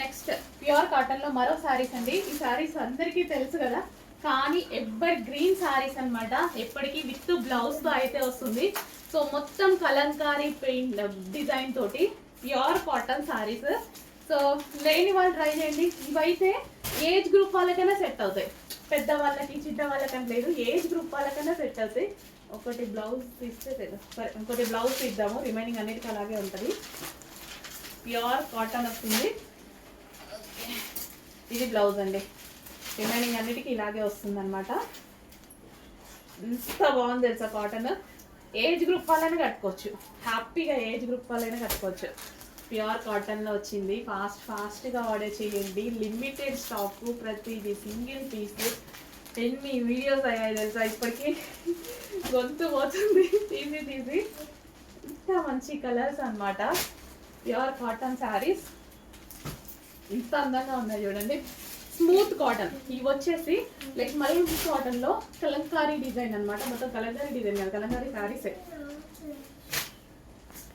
Next pure cotton లో మరో శారీస్ అండి. ఈ శారీస్ అందరికీ తెలుసు కదా, కానీ ఎవర్ గ్రీన్ శారీస్ అన్నమాట. ఎప్పటికీ విత్ బ్లౌజ్ తో అయితే వస్తుంది. సో మొత్తం కలంకారీ పెయింట్ డిజైన్ తోటి ప్యూర్ కాటన్ శారీస్. సో లేని వాళ్ళు ట్రై చేయండి. ఇవైతే ఏజ్ గ్రూప్ వాళ్ళకైనా సెట్ అవుతాయి, పెద్ద వాళ్ళకి చిన్న వాళ్ళకని లేదు, ఏజ్ గ్రూప్ వాళ్ళకైనా సెట్ అవుతాయి. ఒకటి బ్లౌజ్ తీస్తే సరే, ఇంకోటి బ్లౌజ్ తీద్దాము, రిమైనింగ్ అన్నిటికీ అలాగే ఉంటుంది. ప్యూర్ కాటన్ వస్తుంది. ఇది బ్లౌజ్ అండి, రిమైనింగ్ అన్నిటికీ ఇలాగే వస్తుంది అనమాట. ఎంత బాగుంది తెలుసా కాటన్. ఏజ్ గ్రూప్ వాళ్ళైనా కట్టుకోవచ్చు, హ్యాపీగా ఏజ్ గ్రూప్ వాళ్ళైనా కట్టుకోవచ్చు. ప్యూర్ కాటన్లో వచ్చింది. ఫాస్ట్గా ఆర్డర్ చేయండి. లిమిటెడ్ స్టాక్, ప్రతిదీ సింగిల్ పీస్. ఎన్ని వీడియోస్ అయ్యాయి తెలుసా, ఇప్పటికీ గొంతు పోతుంది తీసి. ఇంత మంచి కలర్స్ అనమాట. ప్యూర్ కాటన్ శారీస్ ఇంత అందంగా ఉన్నాయి చూడండి. Smooth cotton. ఇవి వచ్చేసి లైక్ మరూన్ కాటన్ లో కలంకారీ డిజైన్ అనమాట. మొత్తం కలంకారీ డిజైన్ కాదు, కలంకారీ శారీసే.